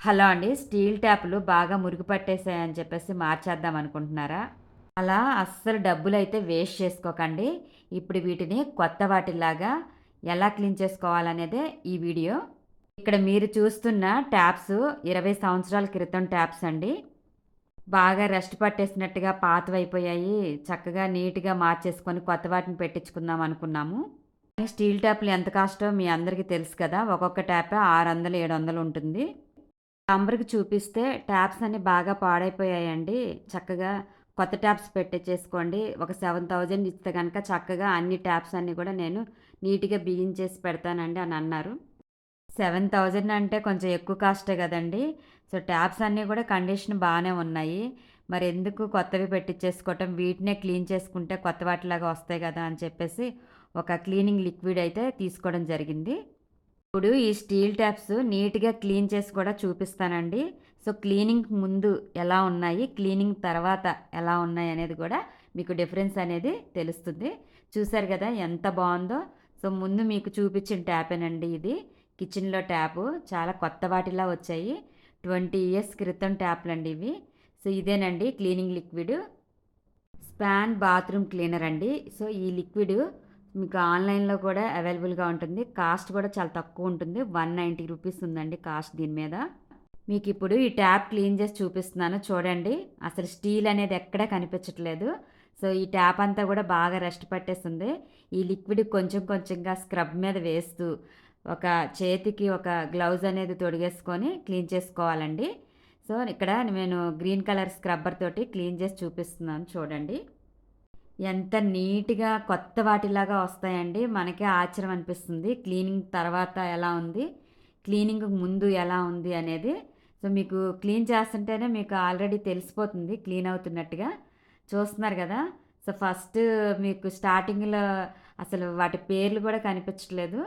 Hello అండి. Steel ట్యాప్‌లు బాగా మురుగు పట్టేసాయని చెప్పేసి మార్చేద్దాం అనుకుంటున్నారా? అలా అస్సలు డబ్బులైతే వేస్ట్ చేసుకోకండి. ఇప్పుడు వీటిని కొత్త వాటిలాగా ఎలా క్లీన్ చేసుకోవాలనేదే ఈ వీడియో. ఇక్కడ మీరు చూస్తున్న ట్యాప్స్ 20 సంవత్సరాల క్రితం ట్యాప్స్ అండి. బాగా రస్ట్ పట్టేసినట్టుగా పాతవయిపోయాయి. చక్కగా నీట్‌గా మార్చేసుకొని కొత్త వాటిని పెట్టించుకుందాం అనుకున్నాము. కానీ స్టీల్ ట్యాప్‌లు ఎంత కాస్టో మీ అందరికీ తెలుసు కదా! ఒక్కొక్క ట్యాపే 600, 700 ఉంటుంది. ప్లంబర్‌కి చూపిస్తే ట్యాప్స్ అన్నీ బాగా పాడైపోయాయండి. చక్కగా కొత్త ట్యాప్స్ పెట్టిచ్చేసుకోండి. ఒక 7000 ఇస్తే గనక చక్కగా అన్ని ట్యాప్స్ అన్నీ కూడా నేను నీట్‌గా బిగించేసి పెడతానండి అని అన్నారు. 7000 అంటే కొంచెం ఎక్కువ కాస్టే గదండీ! సో, ట్యాప్స్ అన్నీ గూడా కండిషన్ బానే ఉన్నాయి. మరెందుకు కొత్తవి పెట్టిచ్చేసుకోవటం, వీటినే క్లీన్ చేసుకుంటే కొత్త వాటిలాగా వస్తాయి గదా! అని చెప్పేసి ఒక క్లీనింగ్ లిక్విడ్ అయితే తీసుకోవడం జరిగింది. ఇప్పుడు ఈ స్టీల్ ట్యాప్స్ నీట్‌గా క్లీన్ చేసి కూడా చూపిస్తానండి. సో, క్లీనింగ్ ముందు ఎలా ఉన్నాయి, క్లీనింగ్ తర్వాత ఎలా ఉన్నాయనేది కూడా మీకు డిఫరెన్స్ అనేది తెలుస్తుంది. చూసారు గదా! ఎంత బావుందో. సో, ముందు మీకు చూపించిన ట్యాపేనండి ఇది. కిచెన్‌లో ట్యాపు. చాలా కొత్త వాటిలా వచ్చాయి. 20 ఇయర్స్ క్రితం ట్యాప్‌లండి ఇవి. సో, ఇదేనండి cleaning liquid. Span bathroom cleaner అండి. సో, ఈ లిక్విడ్ మీకు ఆన్‌లైన్‌లో కూడా అవైలబుల్‌గా ఉంటుంది. కాస్ట్ కూడా చాలా తక్కువ ఉంటుంది. 190 రూపీస్ ఉందండి కాస్ట్ దీని మీద. మీకిప్పుడు ఈ ట్యాప్ క్లీన్ చేసి చూపిస్తున్నాను చూడండి. అసలు స్టీల్ అనేది ఎక్కడా కనిపించట్లేదు. సో, ఈ ట్యాప్ అంతా కూడా బాగా రస్ట్ పట్టేసింది. ఈ లిక్విడ్ కొంచెం కొంచెంగా స్క్రబ్ మీద వేస్తూ ఒక చేతికి ఒక గ్లౌజ్ అనేది తొడిగేసుకొని క్లీన్ చేసుకోవాలండి. సో, ఇక్కడ నేను గ్రీన్ కలర్ స్క్రబ్బర్ తోటి క్లీన్ చేసి చూపిస్తున్నాను చూడండి. ఎంత నీట్‌గా కొత్త వాటిలాగా వస్తాయండి. మనకే ఆశ్చర్యం అనిపిస్తుంది. క్లీనింగ్ తర్వాత ఎలా ఉంది? క్లీనింగ్‌కి ముందు ఎలా ఉంది అనేది. సో, మీకు క్లీన్ చేస్తుంటేనే మీకు ఆల్రెడీ తెలిసిపోతుంది క్లీన్ అవుతున్నట్టుగా. చూస్తున్నారు గదా! సో, ఫస్ట్ మీకు స్టార్టింగ్‌లో అసలు వాటి పేర్లు గూడా కనిపించట్లేదు.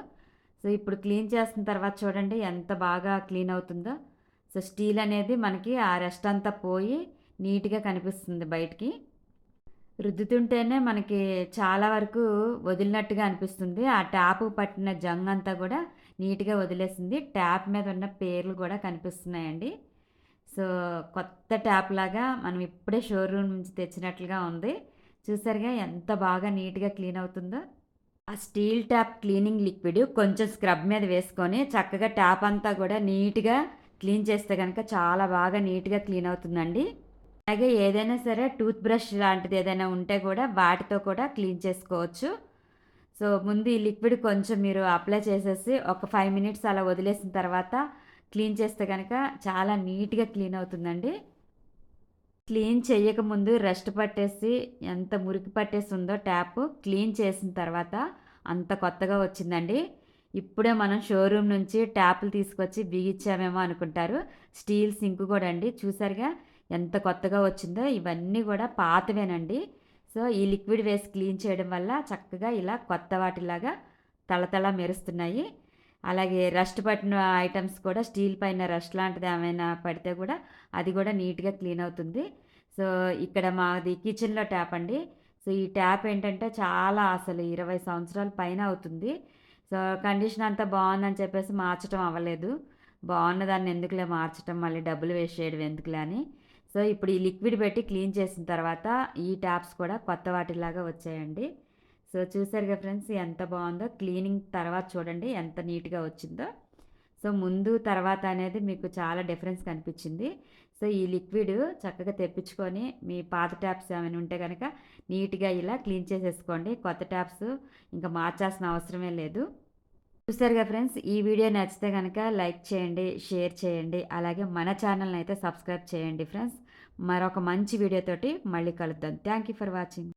సో, ఇప్పుడు క్లీన్ చేస్తున్న తర్వాత చూడండి ఎంత బాగా క్లీన్ అవుతుందో. సో, స్టీల్ అనేది మనకి ఆ రస్ట్ అంతా పోయి నీట్‌గా కనిపిస్తుంది బయటికి. రుద్దుతుంటేనే మనకి చాలా వరకు వదిలినట్టుగా అనిపిస్తుంది. ఆ ట్యాప్ పట్టిన జంగంతా గూడా నీట్‌గా వదిలేసింది. ట్యాప్ మీద ఉన్న పేర్లు గూడా కనిపిస్తున్నాయండి. సో, కొత్త ట్యాప్‌లాగా మనం ఇప్పుడే షోరూమ్ నుంచి తెచ్చినట్లుగా ఉంది. చూసారుగా ఎంత బాగా నీట్‌గా క్లీన్ అవుతుందో. ఆ స్టీల్ ట్యాప్ క్లీనింగ్ లిక్విడ్ కొంచెం స్క్రబ్ మీద వేసుకొని చక్కగా ట్యాప్ అంతా గూడా నీట్‌గా క్లీన్ చేస్తే గనక చాలా బాగా నీట్‌గా క్లీన్ అవుతుందండి. అలాగే ఏదైనా సరే టూత్ బ్రష్ లాంటిది ఏదైనా ఉంటే కూడా వాటితో కూడా క్లీన్ చేసుకోవచ్చు. సో, ముందు ఈ లిక్విడ్ కొంచెం మీరు అప్లై చేసేసి ఒక 5 మినిట్స్ అలా వదిలేసిన తర్వాత క్లీన్ చేస్తే గనక చాలా నీట్‌గా క్లీన్ అవుతుందండి. క్లీన్ చెయ్యకముందు రస్ట్ పట్టేసి ఎంత మురికి పట్టేసుందో ట్యాపు క్లీన్ చేసిన తర్వాత అంత కొత్తగా వచ్చిందండి. ఇప్పుడే మనం షోరూమ్ నుంచి ట్యాపులు తీసుకొచ్చి బిగిచ్చామేమో అనుకుంటారు. స్టీల్ సింక్ కూడా అండి. చూసారుగా ఎంత కొత్తగా వచ్చిందో. ఇవన్నీ కూడా పాతవేనండి. సో, ఈ లిక్విడ్ వేసి క్లీన్ చేయడం వల్ల చక్కగా ఇలా కొత్త వాటిలాగా తళతళ మెరుస్తున్నాయి. అలాగే రస్ట్ పట్టిన ఐటెమ్స్ కూడా స్టీల్ పైన రస్ట్ లాంటిది ఏమైనా పడితే కూడా అది కూడా నీట్‌గా క్లీన్ అవుతుంది. సో, ఇక్కడ మాది కిచెన్‌లో ట్యాప్ అండి. సో, ఈ ట్యాప్ ఏంటంటే చాలా అసలు 20 సంవత్సరాల పైన అవుతుంది. సో, కండిషన్ అంతా బావుందని చెప్పేసి మార్చటం అవ్వలేదు. బావున్నదాన్ని ఎందుకులే మార్చటం, మళ్ళీ డబ్బులు వేస్ట్ చేయడం ఎందుకులే అని. సో, ఇప్పుడు ఈ లిక్విడ్ పెట్టి క్లీన్ చేసిన తర్వాత ఈ ట్యాప్స్ కూడా కొత్త వాటిలాగా వచ్చాయండి. సో, చూసారుగా ఫ్రెండ్స్ ఎంత బావుందో. క్లీనింగ్ తర్వాత చూడండి ఎంత నీట్‌గా వచ్చిందో. సో, ముందు తర్వాత అనేది మీకు చాలా డిఫరెన్స్ కనిపించింది. సో, ఈ లిక్విడ్ చక్కగా తెప్పించుకొని మీ పాత ట్యాప్స్ ఏమైనా ఉంటే గనక నీట్‌గా ఇలా క్లీన్ చేసేసుకోండి. కొత్త ట్యాప్స్ ఇంకా మార్చాల్సిన అవసరమే లేదు. చూసారుగా ఫ్రెండ్స్ ఈ వీడియో నచ్చితే గనక లైక్ చేయండి, షేర్ చేయండి. అలాగే మన ఛానల్‌ని అయితే సబ్స్క్రైబ్ చేయండి ఫ్రెండ్స్. మరొక మంచి వీడియోతోటి మళ్ళీ కలుద్దాం. Thank you for watching.